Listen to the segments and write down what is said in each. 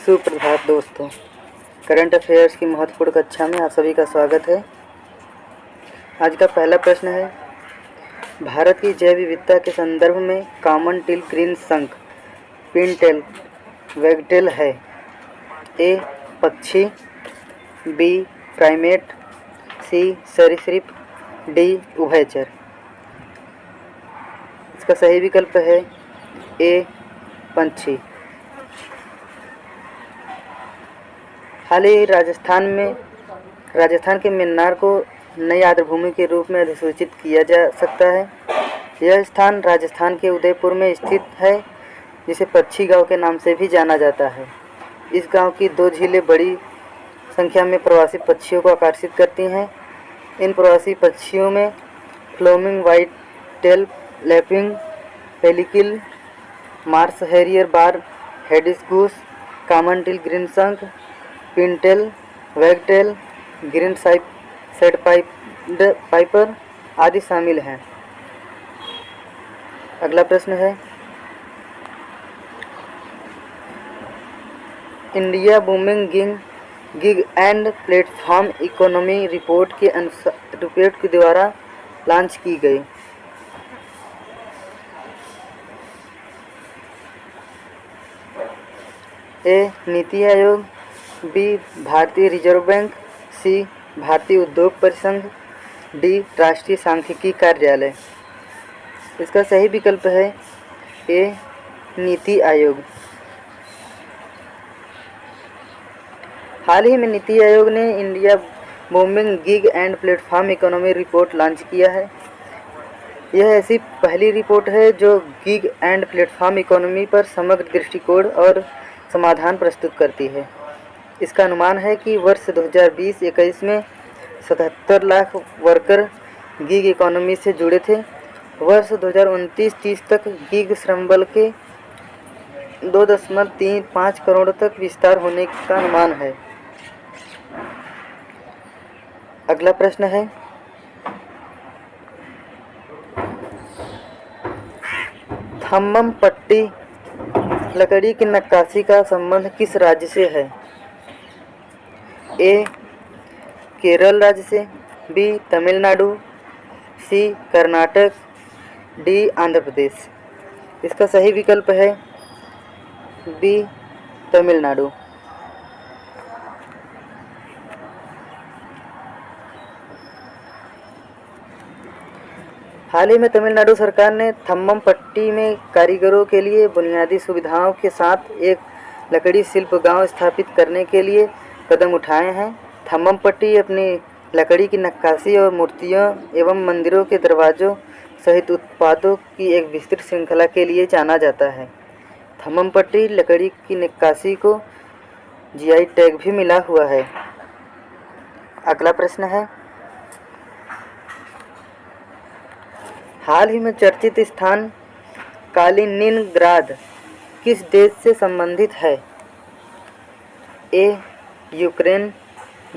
सुप्रभात दोस्तों। Current affairs की महत्वपूर्ण कक्षा में आप सभी का स्वागत है। आज का पहला प्रश्न है, भारत की जैव विविधता के संदर्भ में common teal greenshank pintail wagtail है? ए पक्षी, बी प्राइमेट, सी सरीसृप, डी उभयचर। इसका सही विकल्प है ए पंछी। हाल ही राजस्थान के मन्नार को नई आर्द्रभूमि के रूप में अधिसूचित किया जा सकता है। यह स्थान राजस्थान के उदयपुर में स्थित है, जिसे पक्षी गांव के नाम से भी जाना जाता है। इस गांव की 2 झीलें बड़ी संख्या में प्रवासी पक्षियों को आकर्षित करती हैं। इन प्रवासी पक्षियों में flamingo white tail lapwing pelican, marsh harrier bar headed goose, common teal greenshank, pintail wagtail, green sandpiper आदि शामिल हैं। अगला प्रश्न है, India booming gig and platform economy report के द्वारा लॉन्च की गई। ए नीति आयोग, बी भारतीय रिजर्व बैंक, सी भारतीय उद्योग परिसंघ, डी राष्ट्रीय सांख्यिकी कार्यालय। इसका सही विकल्प है ए नीति आयोग। हाल ही में नीति आयोग ने India booming gig and platform economy report launch किया है। यह ऐसी पहली रिपोर्ट है जो गिग एंड प्लेटफॉर्म इकोनॉमी पर समग्र दृष्टिकोण और समाधान प्रस्तुत करती है। इसका अनुमान है कि वर्ष 2020-21 में 77 लाख वर्कर गिग इकोनॉमी से जुड़े थे। वर्ष 2029-30 तक गिग श्रम बल के 2.35 करोड़ तक विस्तार होने का अनुमान है। अगला प्रश्न है, थम्बम पट्टी लकड़ी की नक्काशी का संबंध किस राज्य से है? ए केरल राज्य से, बी तमिलनाडु, सी कर्नाटक, डी आंध्र प्रदेश। इसका सही विकल्प है बी तमिलनाडु। हाल ही में तमिलनाडु सरकार ने थम्बम पट्टी में कारीगरों के लिए बुनियादी सुविधाओं के साथ एक लकड़ी शिल्प गांव स्थापित करने के लिए कदम उठाए हैं। थम्बम पट्टी अपनी लकड़ी की नक्काशी और मूर्तियों एवं मंदिरों के दरवाजों सहित उत्पादों की एक विस्तृत श्रृंखला के लिए जाना जाता है। थम्बम पट्टी लकड़ी की नक्काशी को जीआई टैग भी मिला हुआ है। अगला प्रश्न है, हाल ही में चर्चित स्थान कालिनिनग्राद किस देश से संबंधित है? ए यूक्रेन,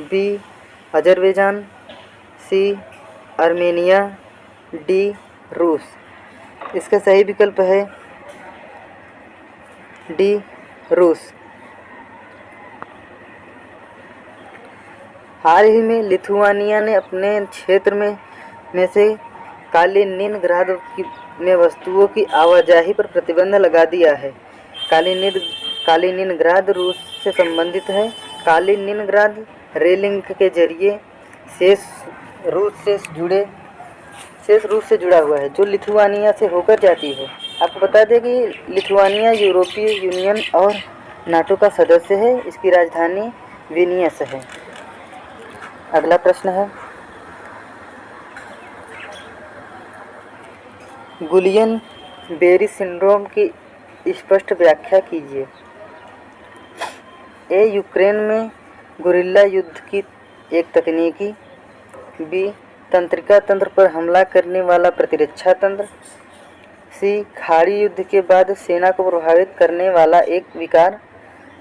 बी अजरबैजान, सी आर्मेनिया, डी रूस। इसका सही विकल्प है डी रूस। हाल ही में लिथुआनिया ने अपने क्षेत्र में से कालिनिनग्राद में वस्तुओं की आवाजाही पर प्रतिबंध लगा दिया है। कालिनिनग्राद रूस से संबंधित है। कालिनिनग्राद रेल लिंक के जरिए शेष रूस से जुड़ा हुआ है, जो लिथुआनिया से होकर जाती है। आपको बता दें कि लिथुआनिया यूरोपीय यूनियन और नाटो का सदस्य है। इसकी राजधानी विनियस है। अगला प्रश्न है, गुलियन बेरी सिंड्रोम की स्पष्ट व्याख्या कीजिए। ए यूक्रेन में गुरिल्ला युद्ध की एक तकनीकी, बी तंत्रिका तंत्र पर हमला करने वाला प्रतिरक्षा तंत्र, सी खाड़ी युद्ध के बाद सेना को प्रभावित करने वाला एक विकार,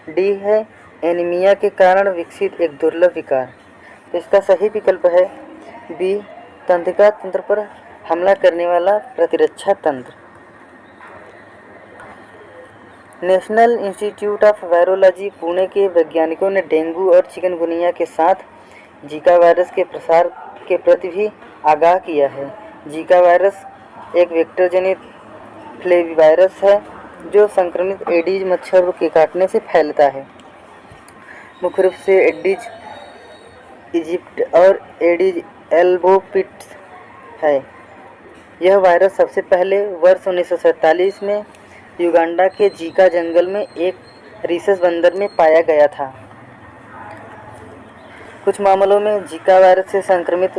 डी है एनीमिया के कारण विकसित एक दुर्लभ विकार। तो इसका सही विकल्प है बी तंत्रिका तंत्र पर हमला करने वाला प्रतिरक्षा तंत्र। National institute of virology Pune के वैज्ञानिकों ने डेंगू और चिकनगुनिया के साथ जीका वायरस के प्रसार के प्रति भी आगाह किया है। जीका वायरस एक वेक्टर जनित फ्लेविवायरस है जो संक्रमित एडीज मच्छर के काटने से फैलता है। मुख्य रूप से एडीज इजिप्ट और एडीज एल्बोपिट्स है। यह वायरस सबसे पहले वर्ष 1947 में युगांडा के जीका जंगल में एक रीसस बंदर में पाया गया था। कुछ मामलों में जीका वायरस से संक्रमित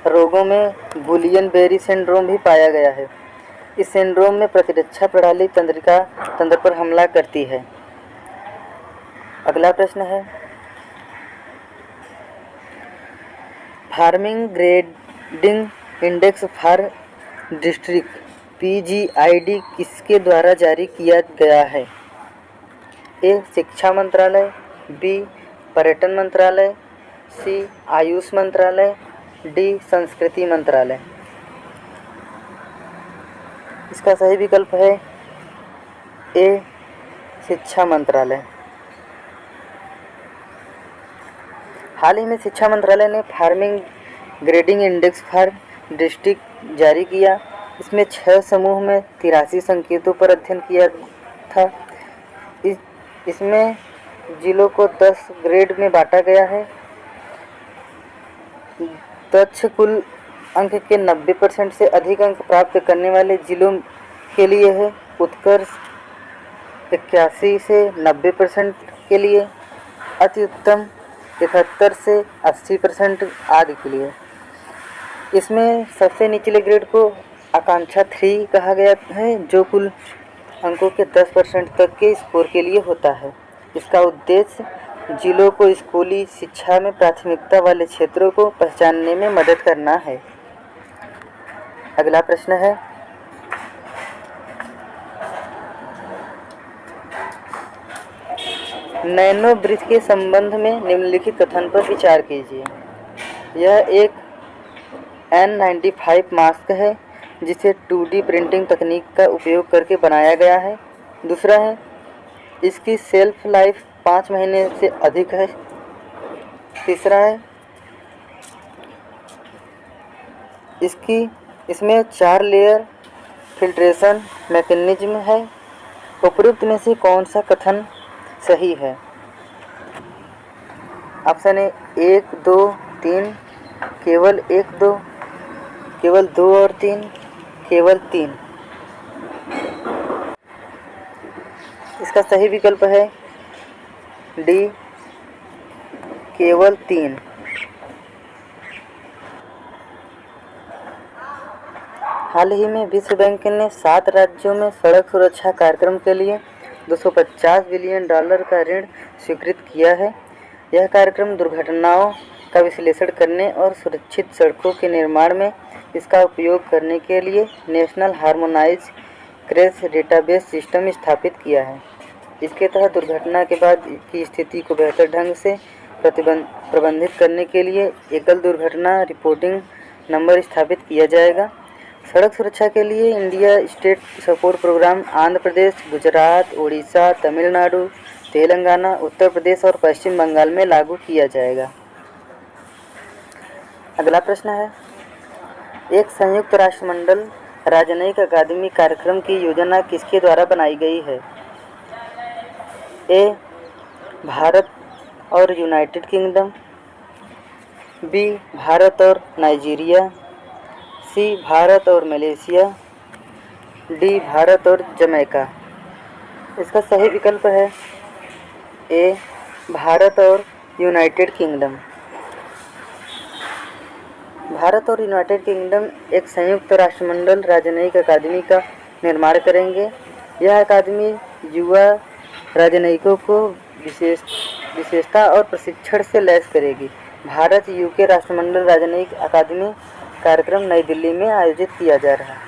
रोगों में गुलियन बेरी सिंड्रोम भी पाया गया है। इस सिंड्रोम में प्रतिरक्षा प्रणाली तंत्र पर हमला करती है। अगला प्रश्न है, farming grading index for district PGID किसके द्वारा जारी किया गया है? ए. शिक्षा मंत्रालय, बी. पर्यटन मंत्रालय, सी. आयुष मंत्रालय, डी. संस्कृति मंत्रालय। इसका सही विकल्प है ए. शिक्षा मंत्रालय। हाल ही में शिक्षा मंत्रालय ने farming grading index for district जारी किया। इसमें 6 समूह में 83 संकेतों पर अध्ययन किया था। इसमें जिलों को 10 ग्रेड में बांटा गया है। तथ्य कुल अंक के 90% से अधिक अंक प्राप्त करने वाले जिलों के लिए है। उत्कर्ष 81 से 90% के लिए, अति उत्तम 71 से 80% आदि के लिए। इसमें सबसे निचले ग्रेड को आकांक्षा 3 कहा गया है, जो कुल अंकों के 10% तक के स्कोर के लिए होता है। इसका उद्देश्य जिलों को स्कूली शिक्षा में प्राथमिकता वाले क्षेत्रों को पहचानने में मदद करना है। अगला प्रश्न है, नैनो ब्रिज के संबंध में निम्नलिखित कथन पर विचार कीजिए। यह एक N95 मास्क है जिसे 2D प्रिंटिंग तकनीक का उपयोग करके बनाया गया है। दूसरा है, इसकी सेल्फ लाइफ 5 महीने से अधिक है। तीसरा है, इसमें 4 लेयर फिल्ट्रेशन मैकेनिज्म है। उपरोक्त में से कौन सा कथन सही है? ऑप्शन ए 1, 2, 3, केवल 1, 2, केवल 2 और 3, केवल 3। इसका सही विकल्प है डी, केवल 3। हाल ही में विश्व बैंक ने 7 राज्यों में सड़क सुरक्षा कार्यक्रम के लिए $250 बिलियन का ऋण स्वीकृत किया है। यह कार्यक्रम दुर्घटनाओं का विश्लेषण करने और सुरक्षित सड़कों के निर्माण में इसका उपयोग करने के लिए national harmonised crash database system स्थापित किया है। इसके तहत दुर्घटना के बाद की स्थिति को बेहतर ढंग से प्रबंधित करने के लिए एकल दुर्घटना रिपोर्टिंग नंबर स्थापित किया जाएगा। सड़क सुरक्षा के लिए India state support programme Andhra Pradesh, Gujarat, Orissa, Tamil Nadu, Telangana, Uttar Pradesh और पश्चिम बंगाल में लागू किया जाएगा। अगला प्रश्न है, एक संयुक्त राष्ट्रमंडल राजनयिक अकादमी कार्यक्रम की योजना किसके द्वारा बनाई गई है? ए. भारत और यूनाइटेड किंगडम, बी. भारत और नाइजीरिया, सी. भारत और मलेशिया, डी. भारत और जमैका। इसका सही विकल्प है ए. भारत और यूनाइटेड किंगडम। भारत और यूनाइटेड किंगडम एक संयुक्त राष्ट्रमंडल राजनयिक अकादमी का निर्माण करेंगे। यह अकादमी युवा राजनयिकों को विशेषता और प्रशिक्षण से लैस करेगी। भारत यूके राष्ट्रमंडल राजनयिक अकादमी कार्यक्रम नई दिल्ली में आयोजित किया जा रहा है।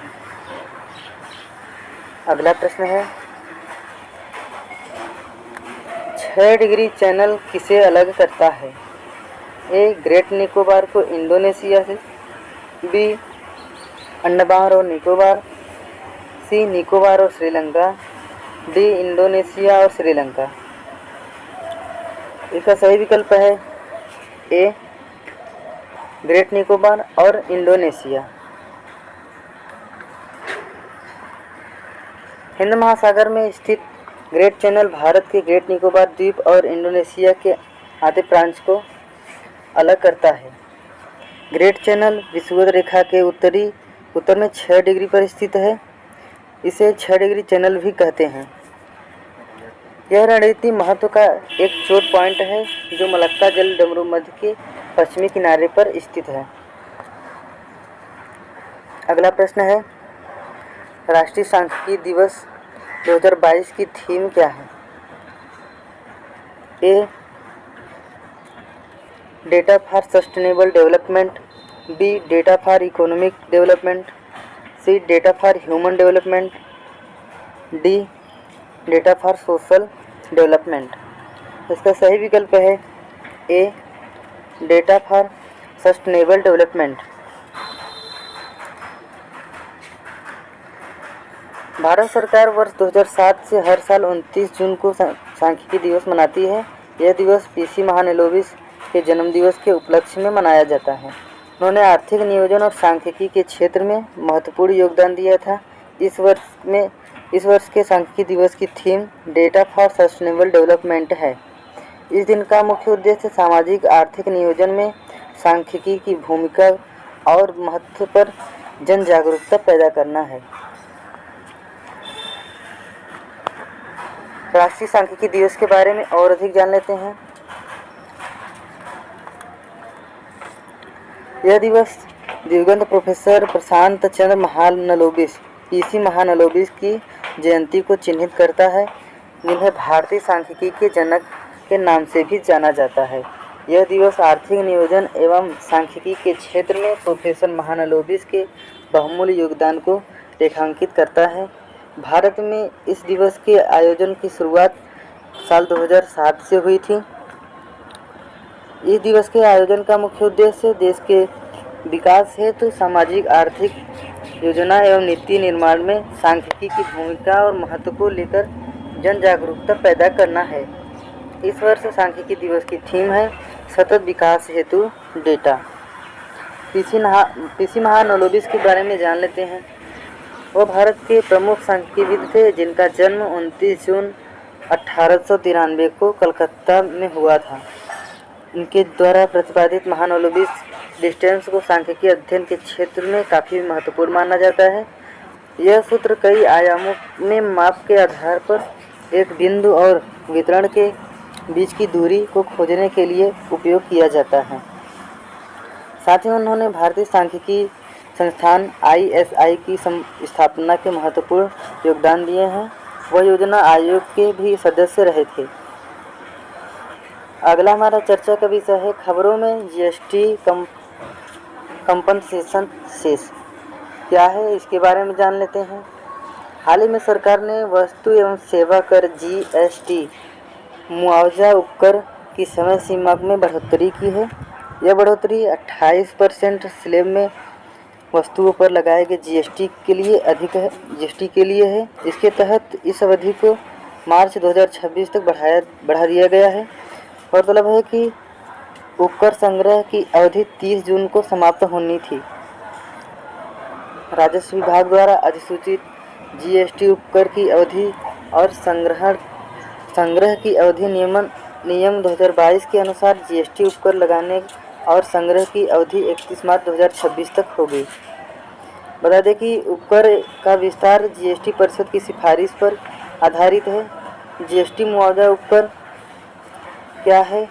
अगला प्रश्न है, 6 डिग्री चैनल किसे अलग करता है? ए. ग्रेट निकोबार को इंडोनेशिया से, बी. अंडमान और निकोबार, सी. निकोबार और श्रीलंका, डी इंडोनेशिया और श्रीलंका। इसका सही विकल्प है ए ग्रेट निकोबार और इंडोनेशिया। हिंद महासागर में स्थित ग्रेट चैनल भारत के ग्रेट निकोबार द्वीप और इंडोनेशिया के आधे प्रांत को अलग करता है। ग्रेट चैनल विषुवत रेखा के उत्तर में 6 डिग्री पर स्थित है। इसे 6 डिग्री चैनल भी कहते हैं। यह रणनीति महत्व का एक चोट पॉइंट है जो मलक्का जल डमरू मध्य के पश्चिमी किनारे पर स्थित है। अगला प्रश्न है, राष्ट्रीय सांख्यिकी दिवस 2022 की थीम क्या है? A data for sustainable development, B data for economic development, C data for human development, D data for social development. इसका सही विकल्प है A data for sustainable development. Bharat सरकार वर्ष 2007 से हर साल 29 जून को सांख्यिकी दिवस मनाती है। यह दिवस पीसी महालनोबिस के जन्मदिवस के उपलक्ष्य में मनाया जाता है। उन्होंने आर्थिक नियोजन और सांख्यिकी के क्षेत्र में महत्वपूर्ण योगदान दिया था। इस वर्ष के सांख्यिकी दिवस की theme data for sustainable development है। इस दिन का मुख्य उद्देश्य सामाजिक आर्थिक नियोजन में सांख्यिकी की भूमिका और महत्व पर जन जागरूकता पैदा करना है। राष्ट्रीय सांख्यिकी दिवस के बारे में और अधिक जान लेते हैं। यह दिवस दिवंगत प्रोफेसर प्रशांत चंद्र महालनोबिस पीसी महालनोबिस की जयंती को चिन्हित करता है, जिन्हें भारतीय सांख्यिकी के जनक के नाम से भी जाना जाता है। यह दिवस आर्थिक नियोजन एवं सांख्यिकी के क्षेत्र में प्रोफेसर महालनोबिस के बहुमूल्य योगदान को रेखांकित करता है। भारत में इस दिवस के आयोजन की शुरुआत साल 2007 से हुई थी। इस दिवस के आयोजन का मुख्य उद्देश्य देश के विकास हेतु सामाजिक आर्थिक योजना एवं नीति निर्माण में सांख्यिकी की भूमिका और महत्व को लेकर जन जागरूकता पैदा करना है। इस वर्ष सांख्यिकी दिवस की थीम है सतत विकास हेतु डेटा। पीसी महालनोबिस के बारे में जान लेते हैं। वह भारत के प्रमुख सांख्यिकीविद थे, जिनका जन्म 29 जून 1893 को कलकत्ता में हुआ था। इनके द्वारा प्रतिपादित महालनोबिस डिस्टेंस को सांख्यिकी अध्ययन के क्षेत्र में काफ़ी महत्वपूर्ण माना जाता है। यह सूत्र कई आयामों में माप के आधार पर एक बिंदु और वितरण के बीच की दूरी को खोजने के लिए उपयोग किया जाता है। साथ ही उन्होंने भारतीय सांख्यिकी संस्थान ISI की स्थापना के महत्वपूर्ण योगदान दिए हैं। वह योजना आयोग के भी सदस्य रहे थे। अगला हमारा चर्चा का विषय है खबरों में GST कंपनसेशन सेस क्या है, इसके बारे में जान लेते हैं। हाल ही में सरकार ने वस्तु एवं सेवा कर GST मुआवजा उपकर की समय सीमा में बढ़ोतरी की है। यह बढ़ोतरी 28% स्लैब में वस्तुओं पर लगाए गए GST के लिए है। इसके तहत इस अवधि को मार्च 2026 तक बढ़ा दिया गया है। गौरतलब है कि उपकर संग्रह की अवधि 30 जून को समाप्त होनी थी। राजस्व विभाग द्वारा अधिसूचित GST उपकर की अवधि और संग्रह की अवधि नियम 2022 के अनुसार GST उपकर लगाने और संग्रह की अवधि 31 मार्च 2026 तक होगी। बता दें कि उपकर का विस्तार GST परिषद की सिफारिश पर आधारित है। GST मुआवजा उपकर क्या है?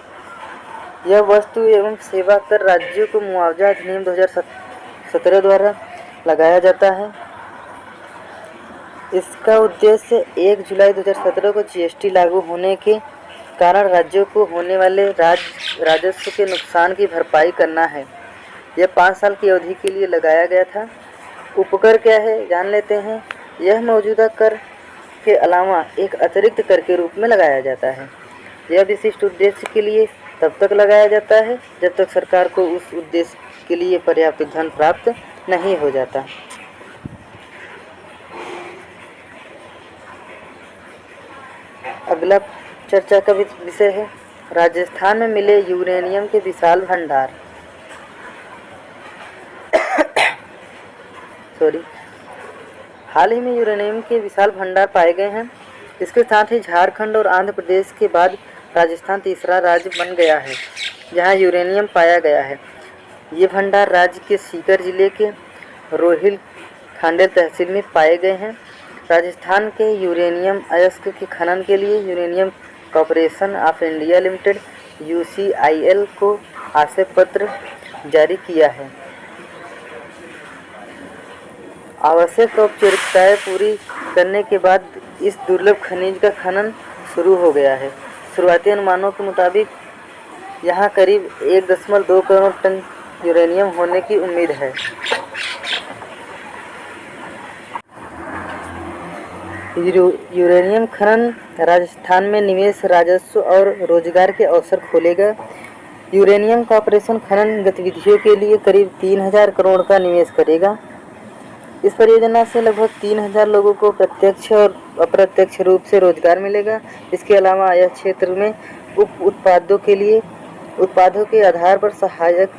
यह वस्तु एवं सेवा कर राज्यों को मुआवजा अधिनियम 2017 द्वारा लगाया जाता है। इसका उद्देश्य 1 जुलाई 2017 को GST लागू होने के कारण राज्यों को होने वाले राजस्व के नुकसान की भरपाई करना है। यह 5 साल की अवधि के लिए लगाया गया था। उपकर क्या है जान लेते हैं। यह मौजूदा कर के अलावा एक अतिरिक्त कर के रूप में लगाया जाता है। यह विशिष्ट उद्देश्य के लिए तब तक लगाया जाता है जब तक सरकार को उस उद्देश्य के लिए पर्याप्त धन प्राप्त नहीं हो जाता। अगला चर्चा का विषय है राजस्थान में मिले यूरेनियम के विशाल भंडार। हाल ही में यूरेनियम के विशाल भंडार पाए गए हैं। इसके साथ ही झारखंड और आंध्र प्रदेश के बाद राजस्थान तीसरा राज्य बन गया है जहां यूरेनियम पाया गया है। ये भंडार राज्य के सीकर जिले के रोहिल खांडेर तहसील में पाए गए हैं। राजस्थान के यूरेनियम अयस्क के खनन के लिए uranium corporation of India limited UCIL को आशय पत्र जारी किया है। आवश्यक औपचारिकताएं पूरी करने के बाद इस दुर्लभ खनिज का खनन शुरू हो गया है। शुरुआती अनुमानों के मुताबिक यहां करीब 1.2 करोड़ टन यूरेनियम होने की उम्मीद है। यूरेनियम खनन राजस्थान में निवेश, राजस्व और रोजगार के अवसर खोलेगा। यूरेनियम कॉर्पोरेशन खनन गतिविधियों के लिए करीब 3000 करोड़ का निवेश करेगा। इस परियोजना से लगभग 3000 लोगों को प्रत्यक्ष और अप्रत्यक्ष रूप से रोजगार मिलेगा। इसके अलावा यह क्षेत्र में उत्पादों के आधार पर सहायक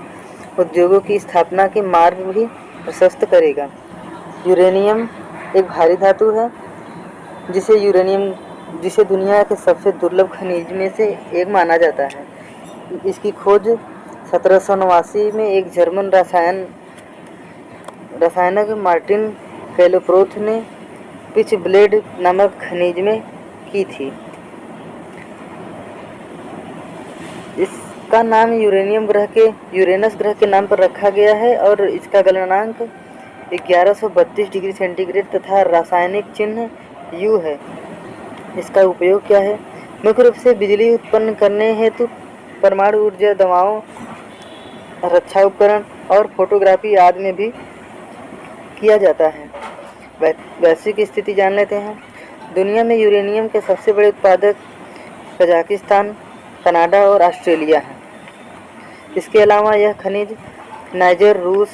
उद्योगों की स्थापना के मार्ग भी प्रशस्त करेगा। यूरेनियम एक भारी धातु है जिसे दुनिया के सबसे दुर्लभ खनिज में से एक माना जाता है। इसकी खोज 1789 में एक जर्मन रसायनज्ञ मार्टिन कैलोप्रोथ ने पिच ब्लेड नामक खनिज में की थी। इसका नाम यूरेनस ग्रह के नाम पर रखा गया है और इसका गलनांक 1132 डिग्री सेंटीग्रेड तथा रासायनिक चिन्ह U है। इसका उपयोग क्या है? मुख्य रूप से बिजली उत्पन्न करने हेतु परमाणु ऊर्जा, दवाओं, रक्षा उपकरण और फोटोग्राफी आदि में भी किया जाता है। वैश्विक स्थिति जान लेते हैं। दुनिया में यूरेनियम के सबसे बड़े उत्पादक कजाकिस्तान, कनाडा और ऑस्ट्रेलिया हैं। इसके अलावा यह खनिज नाइजर, रूस,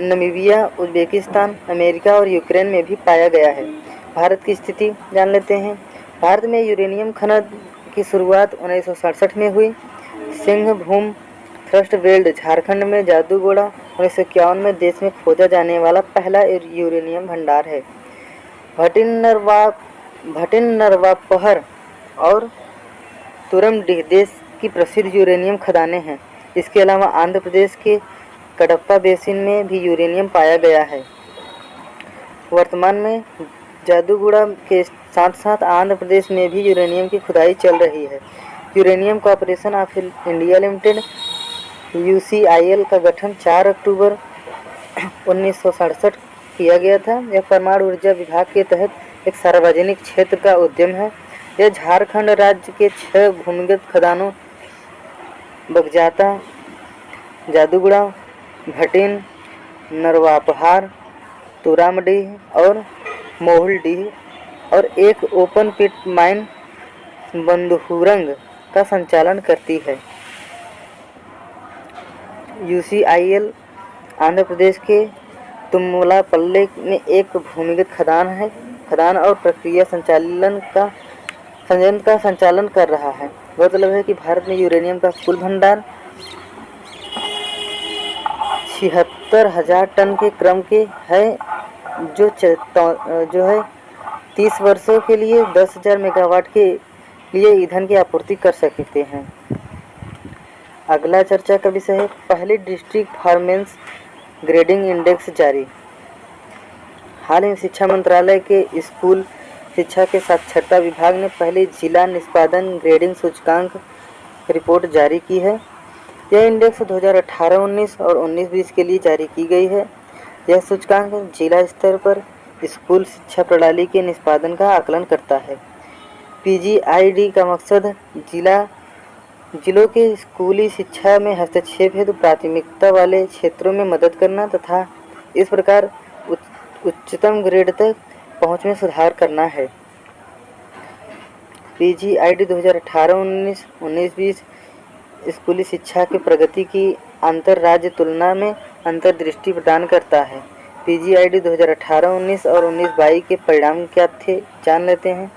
नामीबिया, उज़्बेकिस्तान, अमेरिका और यूक्रेन में भी पाया गया है। भारत की स्थिति जान लेते हैं। भारत में यूरेनियम खनन की शुरुआत 1967 में हुई। सिंहभूम थ्रस्ट बेल्ट झारखंड में जादूगोड़ा 1951 में देश में खोजा जाने वाला पहला यूरेनियम भंडार है। भटिन-नरवापहर और तुरमडीह देश की प्रसिद्ध यूरेनियम खदानें हैं। इसके अलावा आंध्र प्रदेश के कडप्पा बेसिन में भी यूरेनियम पाया गया है। वर्तमान में जादूगोड़ा के साथ साथ आंध्र प्रदेश में भी यूरेनियम की खुदाई चल रही है। Uranium corporation of India limited UCIL का गठन 4 अक्टूबर 1967 किया गया था। यह परमाणु ऊर्जा विभाग के तहत एक सार्वजनिक क्षेत्र का उद्यम है। यह झारखंड राज्य के 6 भूमिगत खदानों बगजाता, जादूगोड़ा, भटिन, नरवापहार, तुरामडीह और मोहुलडीह और एक ओपन पिट माइन बंधुरंग का संचालन करती है। UCIL आंध्र प्रदेश के तुम्मलापल्ले में एक भूमिगत खदान और प्रक्रिया संचालन का संचालन कर रहा है। मतलब है कि भारत में यूरेनियम का कुल भंडार 76,000 टन के क्रम के है, जो है 30 वर्षों के लिए 10,000 मेगावाट के लिए ईंधन की आपूर्ति कर सकते हैं। अगला चर्चा का विषय है पहले डिस्ट्रिक्ट परफॉर्मेंस ग्रेडिंग इंडेक्स जारी। हाल ही में शिक्षा मंत्रालय के स्कूल शिक्षा के साक्षरता विभाग ने पहले जिला निष्पादन ग्रेडिंग सूचकांक रिपोर्ट जारी की है। यह इंडेक्स 2018-19 और 19-20 के लिए जारी की गई है। यह सूचकांक जिला स्तर पर स्कूल शिक्षा प्रणाली के निष्पादन का आकलन करता है। PGID का मकसद जिलों के स्कूली शिक्षा में हस्तक्षेप हेतु प्राथमिकता वाले क्षेत्रों में मदद करना तथा इस प्रकार उच्चतम ग्रेड तक पहुंच में सुधार करना है। PGID 2018-19, 19-20 स्कूली शिक्षा की प्रगति की अंतर राज्य तुलना में अंतर्दृष्टि प्रदान करता है। PGID 2018-19 और 19-22 के परिणाम क्या थे जान लेते हैं।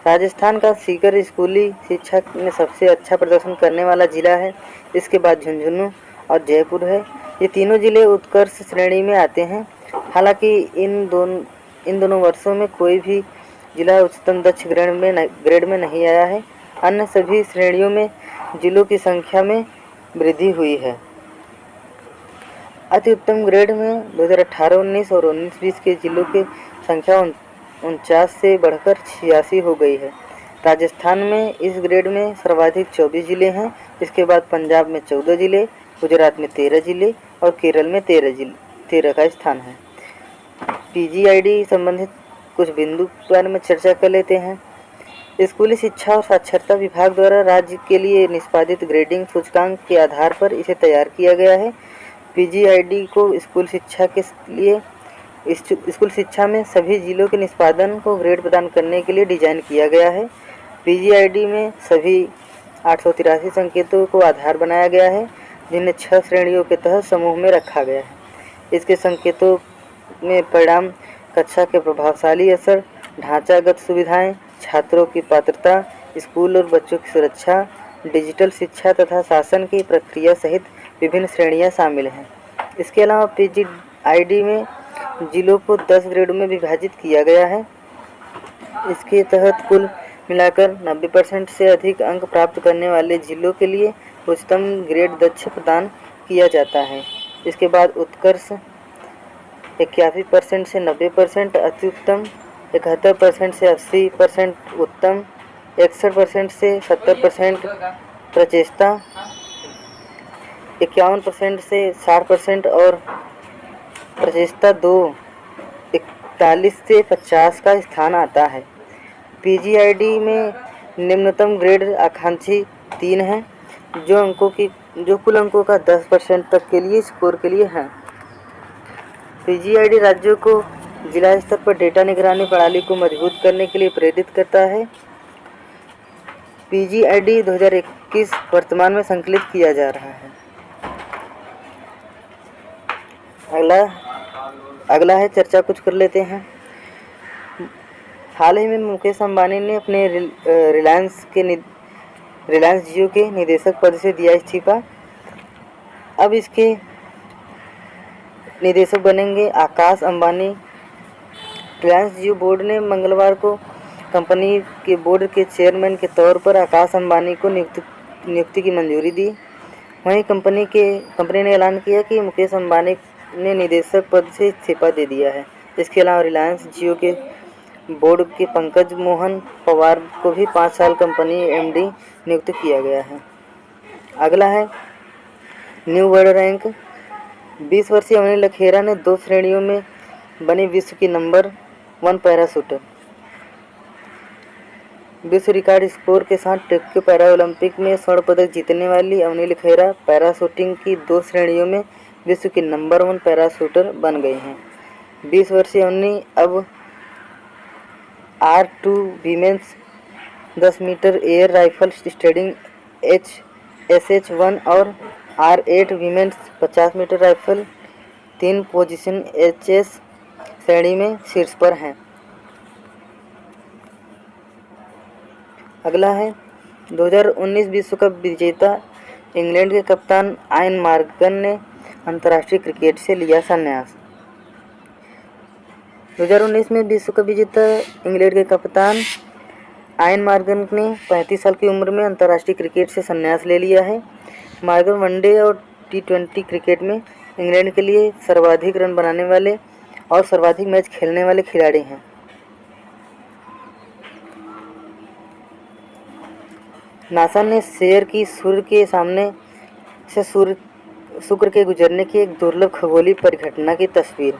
राजस्थान का सीकर स्कूली शिक्षा में सबसे अच्छा प्रदर्शन करने वाला जिला है। इसके बाद झुंझुनू और जयपुर है। ये तीनों जिले उत्कर्ष श्रेणी में आते हैं। हालांकि इन दोनों वर्षों में कोई भी जिला उच्चतम दक्ष ग्रेड में नहीं आया है। अन्य सभी श्रेणियों में जिलों की संख्या में वृद्धि हुई है। अति उत्तम ग्रेड में 2018-19 और 19-20 के जिलों की संख्या 49 से बढ़कर 86 हो गई है। राजस्थान में इस ग्रेड में सर्वाधिक 24 जिले हैं। इसके बाद पंजाब में 14 जिले, गुजरात में 13 जिले और केरल में 13 का स्थान है। पीजीआईडी संबंधित कुछ बिंदु के बारे में चर्चा कर लेते हैं। स्कूली शिक्षा और साक्षरता विभाग द्वारा राज्य के लिए निष्पादित ग्रेडिंग सूचकांक के आधार पर इसे तैयार किया गया है। पीजीआईडी को स्कूल शिक्षा में सभी जिलों के निष्पादन को ग्रेड प्रदान करने के लिए डिजाइन किया गया है। पीजीआईडी में सभी 883 संकेतों को आधार बनाया गया है, जिन्हें 6 श्रेणियों के तहत समूह में रखा गया है। इसके संकेतों में परिणाम, कक्षा के प्रभावशाली असर, ढांचागत सुविधाएं, छात्रों की पात्रता, स्कूल और बच्चों की सुरक्षा, डिजिटल शिक्षा तथा शासन की प्रक्रिया सहित विभिन्न श्रेणियां शामिल हैं। इसके अलावा पीजीआईडी में जिलों को 10 ग्रेडों में विभाजित किया गया है। इसके तहत कुल मिलाकर 90% से अधिक अंक प्राप्त करने वाले जिलों के लिए उच्चतम ग्रेड दक्ष प्रदान किया जाता है। इसके बाद उत्कर्ष 81% से 90%, अति उत्तम 71% से 80%, उत्तम 61% से 70%, प्रचेष्टा 51% से 60% और प्रचेष्टा 2 41 से 50 का स्थान आता है। पीजीआईडी में निम्नतम ग्रेड आकांक्षी 3 है, जो कुल अंकों का 10% तक के लिए स्कोर के लिए है। पीजीआईडी राज्यों को जिला स्तर पर डेटा निगरानी प्रणाली को मजबूत करने के लिए प्रेरित करता है। पीजीआईडी 2021 वर्तमान में संकलित किया जा रहा है। अगला है चर्चा कुछ कर लेते हैं। हाल ही में मुकेश अंबानी ने अपने रिलायंस जियो के निदेशक पद से दिया इस्तीफा। अब इसके निदेशक बनेंगे आकाश अंबानी। रिलायंस जियो बोर्ड ने मंगलवार को कंपनी के बोर्ड के चेयरमैन के तौर पर आकाश अंबानी को नियुक्ति की मंजूरी दी। वहीं कंपनी ने ऐलान किया कि मुकेश अंबानी ने निदेशक पद से इस्तीफा दे दिया है। इसके अलावा रिलायंस जियो के बोर्ड के पंकज मोहन पवार को भी 5 साल कंपनी एमडी नियुक्त किया गया है। अगला है न्यू वर्ल्ड रैंक। 20 वर्षीय अवनी लखेरा ने 2 श्रेणियों में बनी विश्व की नंबर 1 पैराशूटर। विश्व रिकॉर्ड स्कोर के साथ टोक्यो पैरा ओलंपिक में स्वर्ण पदक जीतने वाली अवनी लखेरा पैराशूटिंग की 2 श्रेणियों में विश्व की नंबर 1 पैराशूटर बन गई हैं। 20 वर्षीय अवनी अब R2 women's 10 metre air rifle standing SH1 और R8 women's 50 metre rifle 3 position HS श्रेणी में शीर्ष पर हैं। अगला है 2019 विश्व कप विजेता इंग्लैंड के कप्तान आयन मॉर्गन ने अंतर्राष्ट्रीय क्रिकेट से लिया संन्यास। 2019 में विश्व कप विजेता इंग्लैंड के कप्तान आयन मॉर्गन ने 35 साल की उम्र में अंतर्राष्ट्रीय क्रिकेट से संन्यास ले लिया है। मॉर्गन वनडे और T20 क्रिकेट में इंग्लैंड के लिए सर्वाधिक रन बनाने वाले और सर्वाधिक मैच खेलने वाले खिलाड़ी हैं। नासा ने शेयर की सूर्य के सामने से शुक्र के गुजरने की एक दुर्लभ खगोलीय परिघटना की तस्वीर।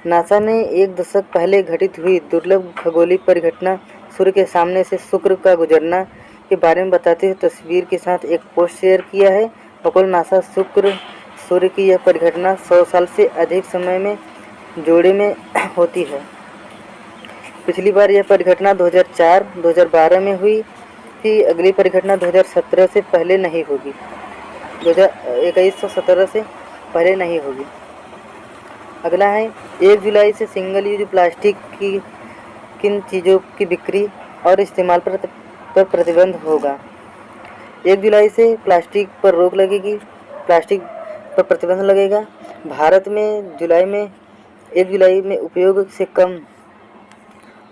नासा ने 1 दशक पहले घटित हुई दुर्लभ खगोलीय परिघटना सूर्य के सामने से शुक्र का गुजरना के बारे में बताते हुए तस्वीर के साथ एक पोस्ट शेयर किया है। बकौल नासा सूर्य की यह परिघटना 100 साल से अधिक समय में जोड़े में होती है। पिछली बार यह परिघटना 2004-2012 में हुई थी। अगली परिघटना 2017 से पहले नहीं होगी, 2117 से पहले नहीं होगी। अगला है 1 जुलाई से सिंगल यूज प्लास्टिक की किन चीज़ों की बिक्री और इस्तेमाल पर प्रतिबंध होगा। 1 जुलाई से प्लास्टिक पर रोक लगेगी, प्लास्टिक पर प्रतिबंध लगेगा। भारत में 1 जुलाई में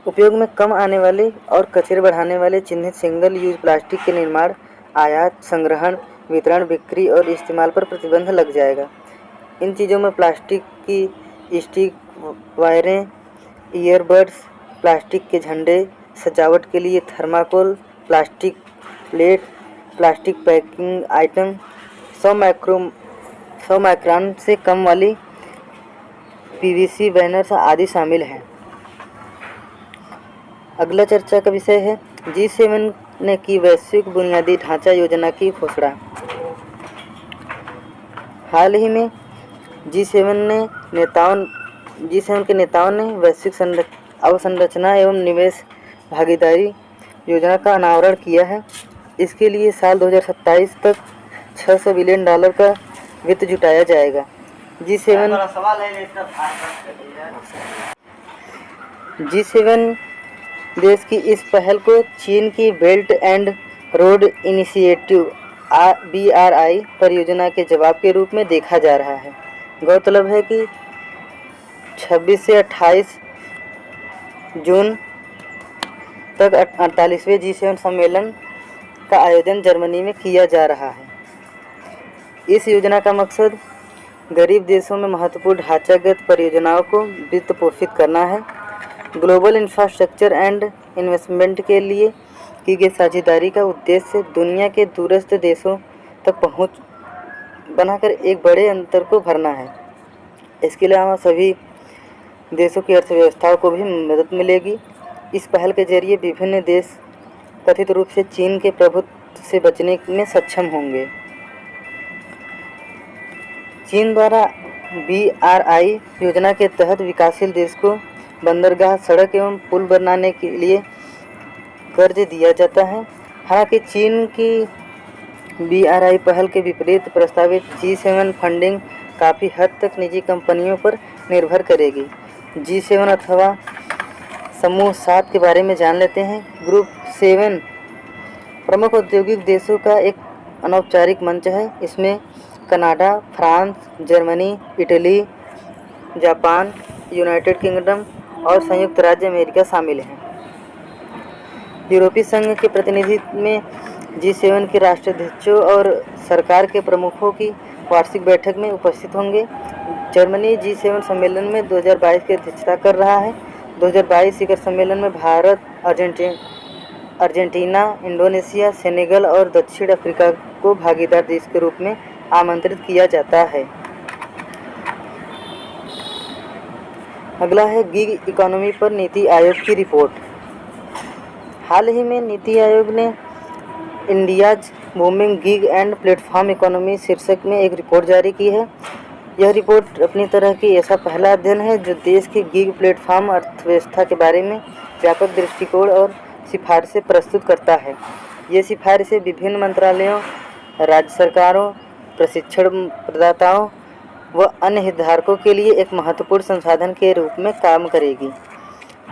उपयोग में कम आने वाले और कचरे बढ़ाने वाले चिन्हित सिंगल यूज प्लास्टिक के निर्माण, आयात, संग्रहण, वितरण, बिक्री और इस्तेमाल पर प्रतिबंध लग जाएगा। इन चीज़ों में प्लास्टिक की स्टिक, वायरें, ईयरबड्स, प्लास्टिक के झंडे, सजावट के लिए thermocol, plastic plate, plastic packing item, 100 micron से कम वाली पीवीसी बैनर्स आदि शामिल हैं। अगला चर्चा का विषय है G7 ने की वैश्विक बुनियादी ढांचा योजना की घोषणा। हाल ही में G7 के नेताओं ने वैश्विक अवसंरचना एवं निवेश भागीदारी योजना का अनावरण किया है। इसके लिए साल 2027 तक $600 बिलियन का वित्त जुटाया जाएगा। G7 देश की इस पहल को चीन की belt and road initiative BRI परियोजना के जवाब के रूप में देखा जा रहा है। गौरतलब है कि 26 से 28 जून तक 48वें G7 सम्मेलन का आयोजन जर्मनी में किया जा रहा है। इस योजना का मकसद गरीब देशों में महत्वपूर्ण ढांचागत परियोजनाओं को वित्त पोषित करना है। ग्लोबल इंफ्रास्ट्रक्चर एंड इन्वेस्टमेंट के लिए की गई साझेदारी का उद्देश्य दुनिया के दूरस्थ देशों तक पहुंच बनाकर एक बड़े अंतर को भरना है। इसके अलावा सभी देशों की अर्थव्यवस्थाओं को भी मदद मिलेगी। इस पहल के जरिए विभिन्न देश कथित रूप से चीन के प्रभुत्व से बचने में सक्षम होंगे। चीन द्वारा BRI योजना के तहत विकासशील देश को बंदरगाह, सड़क एवं पुल बनाने के लिए कर्ज दिया जाता है। हालांकि चीन की BRI पहल के विपरीत प्रस्तावित G7 फंडिंग काफ़ी हद तक निजी कंपनियों पर निर्भर करेगी। G7 अथवा समूह 7 के बारे में जान लेते हैं। ग्रुप 7 प्रमुख औद्योगिक देशों का एक अनौपचारिक मंच है। इसमें Canada, France, Germany, Italy, Japan, United kingdom और संयुक्त राज्य अमेरिका शामिल हैं। यूरोपीय संघ के प्रतिनिधित्व में G7 के राष्ट्राध्यक्षों और सरकार के प्रमुखों की वार्षिक बैठक में उपस्थित होंगे। जर्मनी G7 सम्मेलन में 2022 की अध्यक्षता कर रहा है। 2022 शिखर सम्मेलन में भारत, अर्जेंटीना, इंडोनेशिया, सेनेगल और दक्षिण अफ्रीका को भागीदार देश के रूप में आमंत्रित किया जाता है। अगला है गिग इकोनॉमी पर नीति आयोग की रिपोर्ट। हाल ही में नीति आयोग ने India's booming gig and platform economy शीर्षक में एक रिपोर्ट जारी की है। यह रिपोर्ट अपनी तरह की ऐसा पहला अध्ययन है जो देश की गिग प्लेटफॉर्म अर्थव्यवस्था के बारे में व्यापक दृष्टिकोण और सिफारिशें प्रस्तुत करता है। ये सिफारिशें विभिन्न मंत्रालयों, राज्य सरकारों, प्रशिक्षण प्रदाताओं व अन्य हितधारकों के लिए एक महत्वपूर्ण संसाधन के रूप में काम करेगी।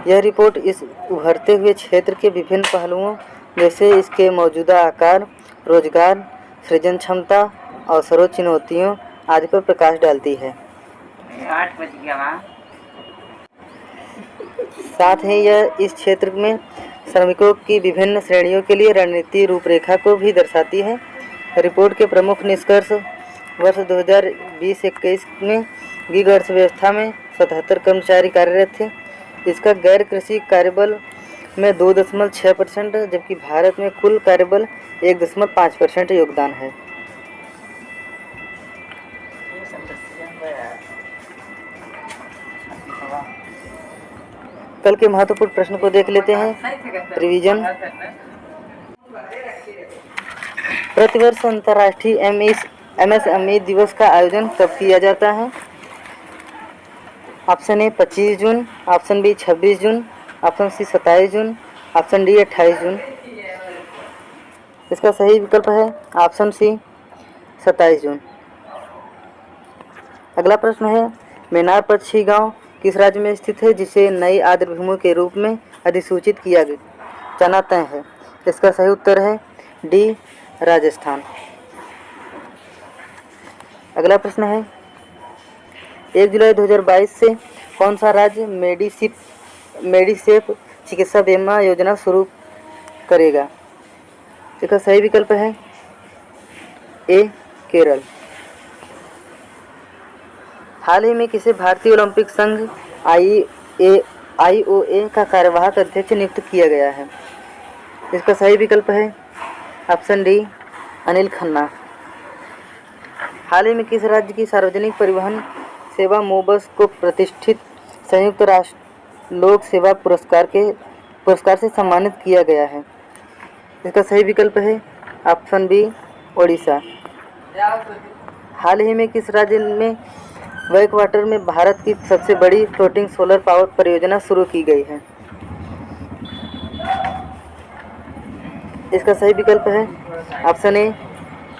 यह रिपोर्ट इस उभरते हुए क्षेत्र के विभिन्न पहलुओं जैसे इसके मौजूदा आकार, रोजगार, सृजन क्षमता, अवसरों, चुनौतियों आदि पर प्रकाश डालती है। 8 बज गया। साथ ही यह इस क्षेत्र में श्रमिकों की विभिन्न श्रेणियों के लिए रणनीति रूपरेखा को भी दर्शाती है। रिपोर्ट के प्रमुख निष्कर्ष वर्ष 2020-21 में गिग अर्थव्यवस्था में 77 कर्मचारी कार्यरत थे। इसका गैर कृषि कार्यबल में 2.6%, जबकि भारत में कुल कार्यबल 1.5% योगदान है। कल के महत्वपूर्ण प्रश्न को देख लेते हैं। रिवीजन। प्रतिवर्ष अंतर्राष्ट्रीय MSME दिवस का आयोजन कब किया जाता है? Option A 25 June, option B 26 June, option C 27 June, option D 28 June. इसका सही विकल्प है ऑप्शन सी 27 जून। अगला प्रश्न है, मेनार पक्षी गांव किस राज्य में स्थित है जिसे नई आर्द्रभूमि के रूप में अधिसूचित किया जाना तय है। इसका सही उत्तर है डी, राजस्थान। अगला प्रश्न है 1 जुलाई 2022 से कौन सा राज्य मेडिसेप चिकित्सा बीमा योजना शुरू करेगा? इसका सही विकल्प है ए, केरल। हाल ही में किसे भारतीय ओलंपिक संघ IOA का कार्यवाहक अध्यक्ष नियुक्त किया गया है? इसका सही विकल्प है ऑप्शन डी, अनिल खन्ना। हाल ही में किस राज्य की सार्वजनिक परिवहन सेवा मोबस को प्रतिष्ठित संयुक्त राष्ट्र लोक सेवा पुरस्कार से सम्मानित किया गया है? इसका सही विकल्प है ऑप्शन बी, ओडिशा। हाल ही में किस राज्य में बैकवाटर में भारत की सबसे बड़ी फ्लोटिंग सोलर पावर परियोजना शुरू की गई है? इसका सही विकल्प है ऑप्शन ए,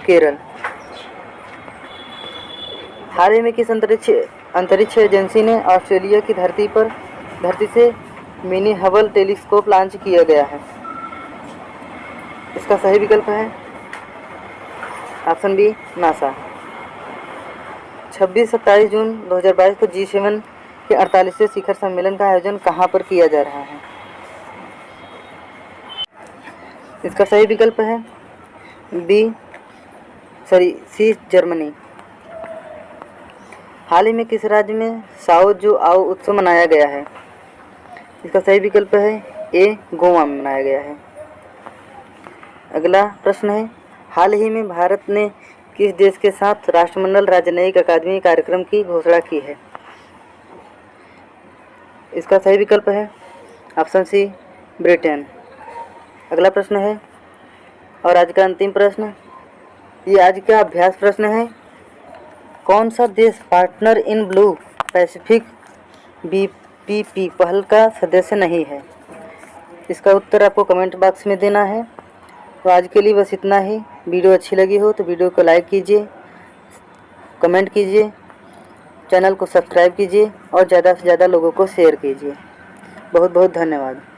केरल। हाल ही में किस अंतरिक्ष एजेंसी ने ऑस्ट्रेलिया की धरती से मिनी हबल टेलीस्कोप लॉन्च किया गया है? इसका सही विकल्प है ऑप्शन बी, नासा। 26-27 जून 2022 को G7 के 48वें शिखर सम्मेलन का आयोजन कहाँ पर किया जा रहा है? इसका सही विकल्प है सी, जर्मनी। हाल ही में किस राज्य में साओ जो आओ उत्सव मनाया गया है? इसका सही विकल्प है ए, गोवा में मनाया गया है। अगला प्रश्न है हाल ही में भारत ने किस देश के साथ राष्ट्रमंडल राजनयिक अकादमी कार्यक्रम की घोषणा की है? इसका सही विकल्प है ऑप्शन सी, ब्रिटेन। अगला प्रश्न है और आज का अंतिम प्रश्न, ये आज का अभ्यास प्रश्न है। कौन सा देश partner in blue Pacific BPP पहल का सदस्य नहीं है? इसका उत्तर आपको कमेंट बॉक्स में देना है। तो आज के लिए बस इतना ही। वीडियो अच्छी लगी हो तो वीडियो को लाइक कीजिए, कमेंट कीजिए, चैनल को सब्सक्राइब कीजिए और ज़्यादा से ज़्यादा लोगों को शेयर कीजिए। बहुत बहुत धन्यवाद।